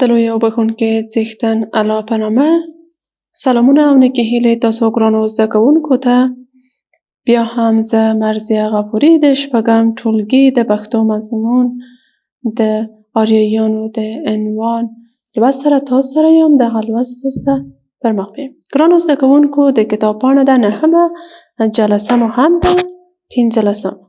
د لوی او بخښونکي څښتن الله په نامه سلامونه او نیکې هیلې تاسو ګرانو زده کوونکو ته بیا هم زه مرضیه غفوري د شپږم ټولګي د پښتو مضمون د آریایانو د عنوان لوست سره تاسو سره یم. دغه لوست تاسو ته پر مخ بیایم. ګرانو زده کوونکو د کتاب پاڼه ده 9مه جلسه مو هم ده 15.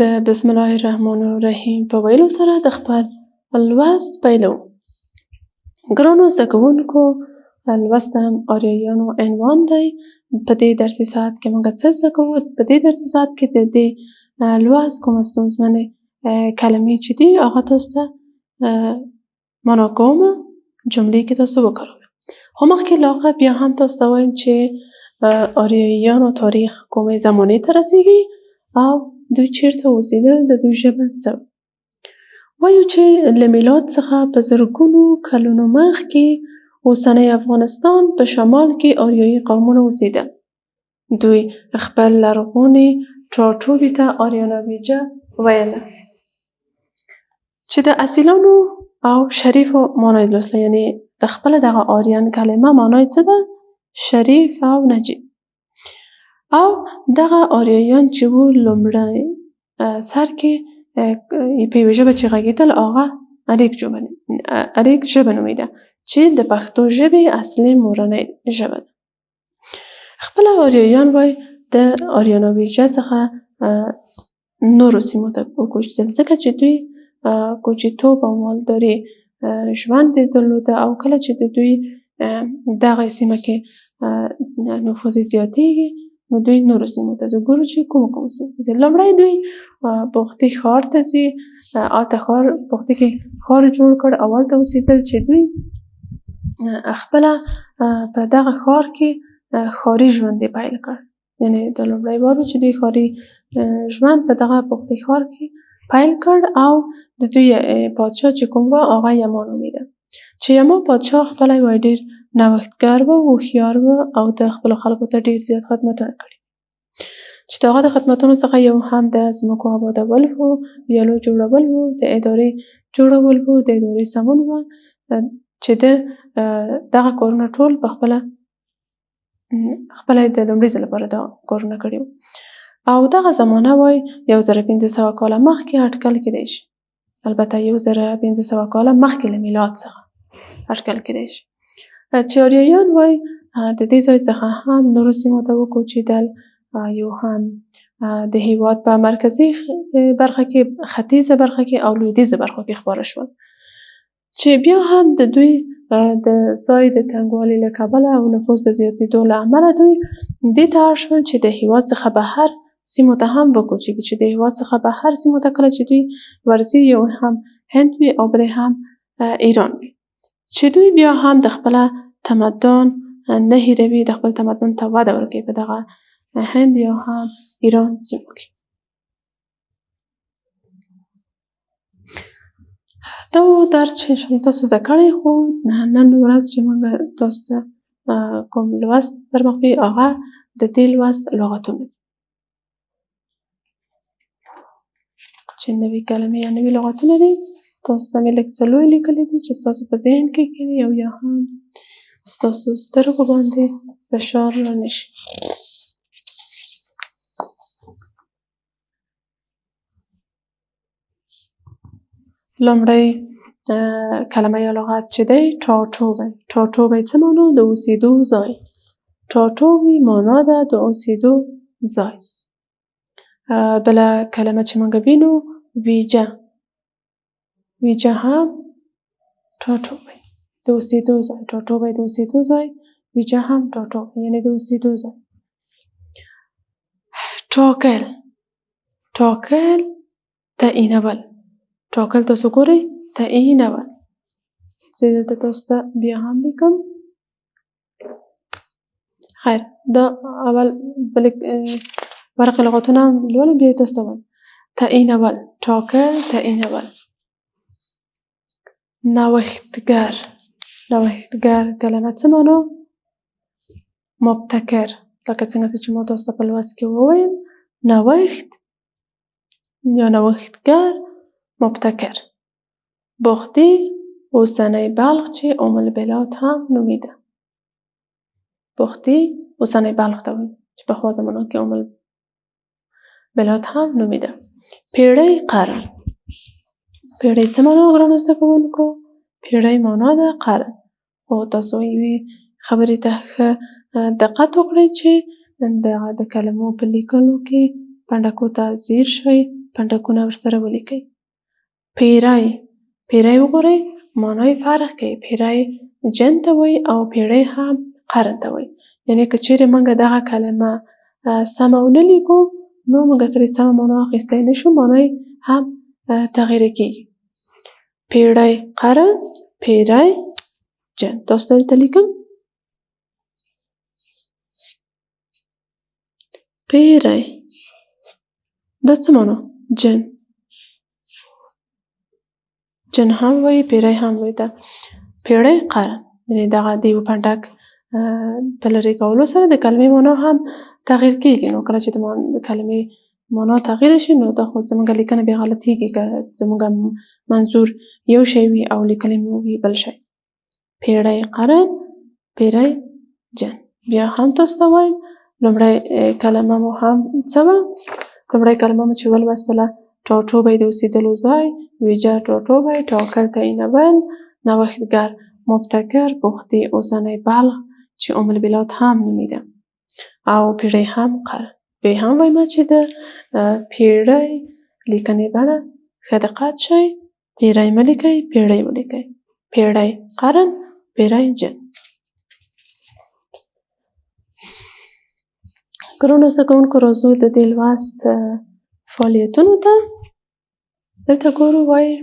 د بسم الله الرحمن الرحیم په ویلو سره د خپل لوست پیلو. ګرانو زده کوونکو لوستم آریایانو عنوان دی. په دې درسي ساعت کې موږ څه زده کوو؟ په دې درسي ساعت کې د دې لوست کومه ستونزمنې کلمې چې دي هغه تاسو ته معنا کوم، جملې کې تاسو وکاروئ. خو مخکې له هغه بیا هم تاسو ته وایم چې آریایانو تاریخ کومې زمانې ته رسیږي او دوی چیرته اوسېدل، د دوی ژبه څه. وایو چې له میلاد څخه په زرګونو کلونو مخکې اوسنی افغانستان په شمال کې آریایي قومونه اوسېدل. دوی خپل لرغونې ټاټوبي ته آریانویجه ویله چې د اصیلانو او شریفو معنا یې لوستله. یعنې د خپله دغه آریان کلمه معنا یې څه ده؟ شریف او نجیب. او دغه آریایان چې وو لومړی سر کې په یوه ژبه چې غږېدل هغه اریک ژبه نومیده چې د پښتو ژبې اصلي مورنۍ ژبه ده. خپله آریایان وایي د آریانویجه څخه نورو سیمو ته وکوچېدل ځکه چې دوی کوچېتوب او مالداري ژوند یې درلوده او کله چې د دوی دغه سیمه کې نفوذ زیاتېږي نو دوی نورو سیمو ته ځي. ګورو چې کومو سیمو ته ځي. لومړی دوی پختې ښار ته ځي. هلته پختې کې ښار جوړ کړ او هلته اوسېدل چې دوی خپله په دغه ښار کې ښاري ژوند یې پیل کړ. یعنې د لومړی وار چې دوی ښاري ژوند په دغه پختې ښار کې پیل کړ او د دوی پادشاه چې کوم و هغه یما نومیده. چې یما پادشاه خپله وایي ډېر نوښتګر و، هوښیار و او د خپلو خلکو ته ډېر زیات خدمتونه کړي. چې د هغه د خدمتونو څخه یو هم د ځمکو آبادول و، ویالو جوړول و، د ادارې جوړول و، د ادارې سمون و چې دغه کارونه ټول په خپله د لومړي ځل لپاره دا کارونه کړي وو. او دغه زمانه وایي 1500 کاله مخکې اټکل کېدی شي. البته 1500 کاله مخکې له میلاد څخه اټکل کېدی شي. چې آریایان وایي د دې ځای څخه هم نورو سیمو ته وکوچېدل. یو هم د هېواد په مرکزي برخه کې، ختیځه برخه کې او لویدیځه برخه کې خپاره شول. چې بیا هم د دوی د ځای د تنګوالي له کبله او نفوذ د زیاتېدو له امله دوی دې ته اړ شول چې د هېواد څخه بهر سیمو ته هم وکوچېږي. چې د هېواد څخه بهر سیمو ته کله چې دوی ورځي، یو هم هند وي او بلې هم ایران وي، چې دوی بیا هم د خپله تمدن نه هېروي، د خپل تمدن ته وده ورکوي په دغه هند یا هم ایران سیمو کې. دا درس چې انشاءالله تاسو زده کړی، خو نن ورځ چې موږ تاسو ته کوم لوست پر مخ بیایو هغه د دې لوست لغتونه دي. چې نوي کلمې یا نوي لغتونه دي. تاسو ته مې لږ څه لوی لیکلي دي چې ستاسو په ذهن کې کښېني او یا هم ستاسو سترګو باندې فشار رانه شي. لومړی کلمه یا لغت چې دی ټاټوبی. ټاټوبی څه معنا؟ د اوسېدو ځای. ټاټوبی معنا ده د اوسېدو ځای. بله کلمه چې موږ وینو ویجه. ویجه هم ټاټوبی د اوسېدو ځای. ټاټوبی د اوسېدو ځای، ویجه هم ټاټوبی یعنې د اوسېدو ځای. ټاکل. ټاکل تعینول. ټاکل تاسو ګورئ تعینول. زه دلته تاسو ته بیا هم لیکم. خیر، دا اول بلې ورقې لغتونه هم لولم بیا یې تاسو ته وایم. تعینول، ټاکل، تعینول. نوښتګر. نوښتګر کلمه څه معنا؟ مبتکر، لکه څنګه چې ما تاسو ته په لوست کې وویل نوښت یا نوښتګر، مبتکر. بختی اوسنی بلخ چې ام البلاد هم نومیده. بختی اوسنی بلخ ته وایي چې پخوا زمانو کې ام البلاد هم نومیده. پیړۍ قرن. پیړۍ څه معنا ګرانو زده کوونکو؟ پیړۍ معنا ده قرن. خو تاسو یوې خبرې ته ښه دقت وکړئ چې د کلمو په لیکلو کې پنډکو ته ځیر شئ، پنډکونه ورسره ولیکئ. پیړۍ، پیړۍ وګورئ معنی فرق کوي. پیړۍ جن ته وایي او پیړۍ هم قرن ته وایي. یعنې که چیرې موږ دغه کلمه سمه ونه لیکو نو موږ ترې سمه معنا اخیستی نه شو، معنی هم تغییر کېږي. پیړۍ قرن، پیړۍ جن. تاسو دلته لیکم پیړۍ، دا څه معنا؟ جن. جن هم وایي، پیړۍ هم وایي. دا پیړۍ قرن یعنې دغه د یو پنډک په لرې کولو سره د کلمې معنا هم تغییر کېږي. نو کله چې د کلمې معنا تغییر شي نو دا خو زموږ لیکنه بیا غلطېږي که زموږ منظور یو شی وي او لیکلی مو وي بل شی. پیړۍ قرن، پیړۍ جن. بیا هم تاسو ته وایم لومړی کلمه مو هم څه وه؟ لومړی کلمه مو چې ولوستله ټاټوبی د اوسېدلو ځای، ویجه ټاټوبی، ټاکل تعیینول، نوښتګر، مبتکر، بختی اوسنی بلخ چې ام البلاد هم نومیده او پیړۍ هم قرن. بیا هم وایم چې د پیړۍ لیکنې بڼه ښه دقت شئ. پیړۍ مه لیکئ، پیړۍ ولیکئ. پیړۍ قرن، پیړۍ جن. ګرانو زده کوونکو راځو د دې لوست فعالیتونو ته. دلته ګورو وایي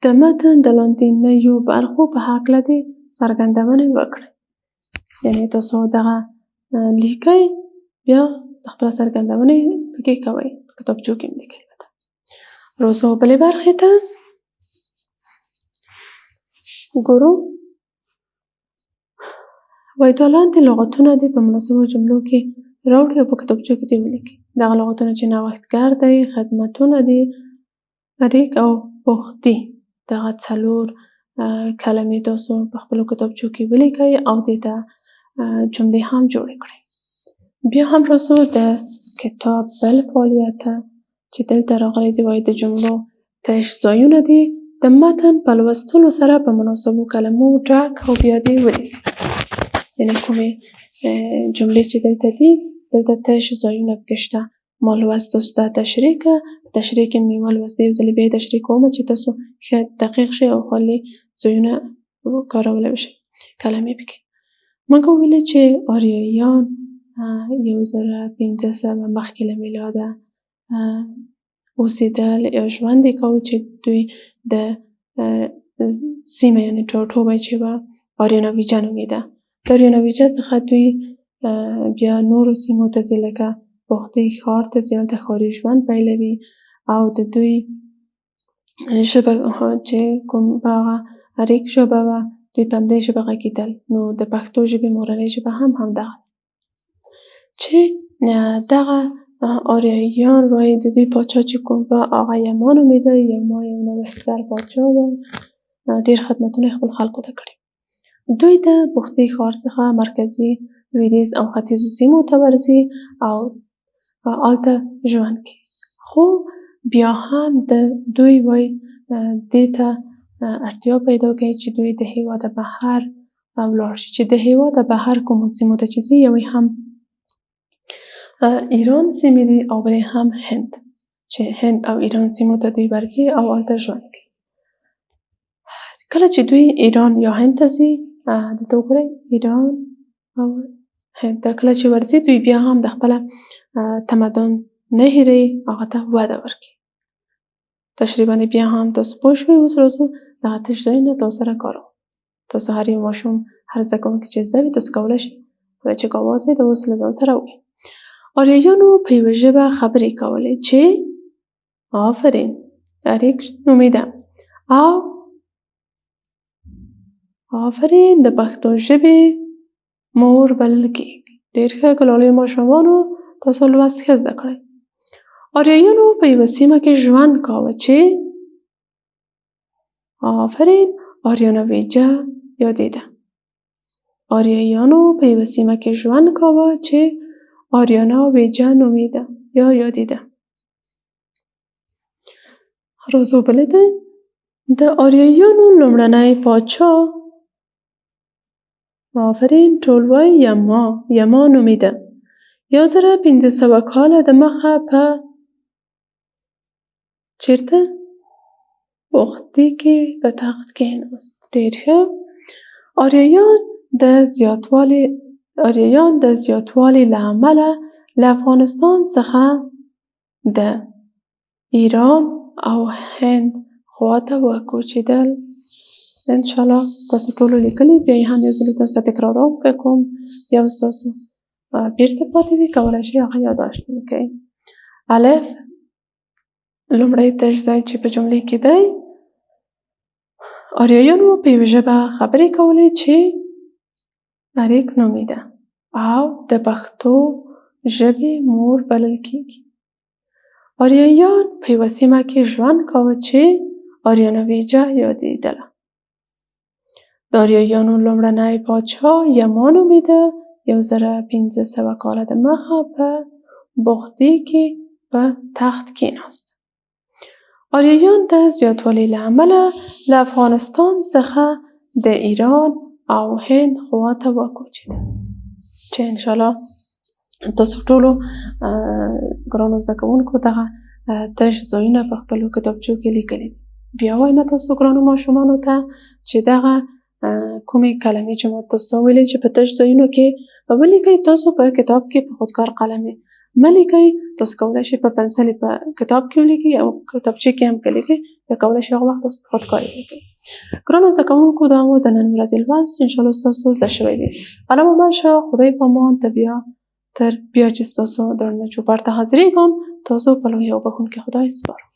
د متن د لاندنیو برخو په هکله دې څرګندونې وکړئ. یعنې تاسو دغه لیکئ بیا د خپله څرګندونې پکې کوئ، په کتابچو کې مې لیکئ. راځو بلې برخې ته ګورو. وایي دا لاندې لغتونه دې په مناسبو جملو کې راوړي او په کتابچو کې دې ولیکئ. دغه لغتونه چې نوښتګر دی، خدمتونه دي، ریک او بختی، دغه څلور کلمې تاسو په خپلو کتابچو کې ولیکئ او دې ته جملې هم جوړې کړئ. بیا هم راځو د کتاب بل فعالیت ته چې دلته راغلی دی. وایي د جملو تش ځایونه دي د متن په لوستلو سره په مناسبو کلمو ډک او بیا دې ولیکئ. یعنې کومې جملې چې دلته دي دلته تش ځایونه پکې شته. ما لوست تاسو ته تشریح که، تشریح کې مې ولوسته، یو ځلې بیا یې تشریح کومه چې تاسو ښه دقیق شئ او خالي ځایونه کارولی شئ کلمې پکې. موږ وویلې چې آریاییان 1500 مخکې له میلاده اوسېدل یا ژوند یې کاوه، چې دوی د سیمه یعنې ټاټوبی چې وه آریانویجه نومیده. د آریانویجه څخه دوی بیا نورو سیمو ته ځي لکه بختی ښار ته ځي، هلته ښاري ژوند پیلوي او د دوی ژبه چې کوم هغه ریک ژبه وه دوی په همدې ژبه غږېدل. نو د پښتو ژبې مورنۍ ژبه هم همدغه چې دغه آریاییان وایي د دوی پاچا چې کوم وه هغه یما نومیده. یما یو نوښتګر پاچا و، ډېر خدمتونه یې خپل خلکو ته کړي. دوی د بختی ښار څخه مرکزي، لویدیځ او ختیځو سیمو ته ورځي او هلته ژوند کوي. خو بیا هم د دوی وایي دې ته اړتیا پیدا کوي چې دوی د هېواده بهر ولاړ شي. چې د هېواده بهر کومو سیمو ته چې ځي، یوې هم ایران سیمې دي او بلې هم هند، چې هند او ایران سیمو ته دوی ورځي او هلته ژوند کوي. کله چې دوی ایران یا هند ته ځي، دلته وګورئ ایران او هند ته کله چې ورځي دوی بیا هم د خپله تمدن نه هېروي، هغه ته وده ورکوي. تشریح باندې بیا هم تاسو پوه شوئ. اوس راځو دغه تش ځایونه تاسو سره کار وکړو. تاسو هر یو ماشوم، هر زده کوونکی چې زده وي تاسو کولی شئ چې آواز یې د اوس له ځان سره ووایي. آریاییانو په یوه ژبه خبرې کولې چې آفرین ریک نومیده او آفرین د پښتو ژبې مور بلل کېږي. ډېر ښه ګلاليو ماشومانو تاسو لوست ښه زده کړئ. آریایانو په یوه سیمه کې ژوند کاوه چې آفرین آریانا ویجه یادېده. آریایانو په یوه سیمه کې ژوند کاوه چې آریانا ویجه نومیده یا یادېده. راځو بلې ده. د آریایانو لومړنی پاچا آفرین ټولوای یما نومیده. 1500 کاله دمخه په چیرته؟ بختي کې په تخت کېناست. ډېر ښه. آریایان د زیاتوالي له امله له افغانستان څخه د ایران او هند خواته وکوچېدل. انشاءالله تاسو ټولو لیکلي، بیا یې هم یو ځل تاسو ته تکراروم که کوم یو ستاسو بیرته پاتې وي کولی شئ هغه یادداشت ولیکئ. الف لومړی تش ځای چې په جملې کې دی. آریایانو په یوه ژبه خبرې کولې چې اریک نومیده او د پښتو ژبې مور بلل کېږي. آریایان په یوه سیمه کې ژوند کاوه چې آریانا ویجه یادېدله. د آریایانو لومړنی پاچا یما نومیده. 1500 کاله دمخه په بختي کې په تخت کېناست. آریایان د زیاتوالي له امله له افغانستان څخه د ایران او هند خواته وکوچېدل. چې انشاءالله تاسو ټولو ګرانو زده کوونکو دغه تش ځایونه په خپلو کتابچو کې لیکلي دي. بیا وایم تاسو ګرانو ماشومانو ته چې دغه کومې کلمې چې ما تاسو ته ویلې چې په تش ځایونو کې ولیکئ. تاسو په کتاب کې په خودکار قلم مه لیکئ. تاسو کولی شئ په پنسل په کتاب کې ولیکئ او کتابچې کې هم که لیکئ یا کولی شئ هغه وخت تاسو په خودکار ولیکئ. ګرانو زده کوونکو دا مو د نن ورځې لوست انشاءالله ستاسو زده شوی وي. الله مو شه. خدای پامان ته تر بیا چې ستاسو د رڼا چوپړ ته حاضرېږم تاسو په لوی او بښونکي خدای سپارم.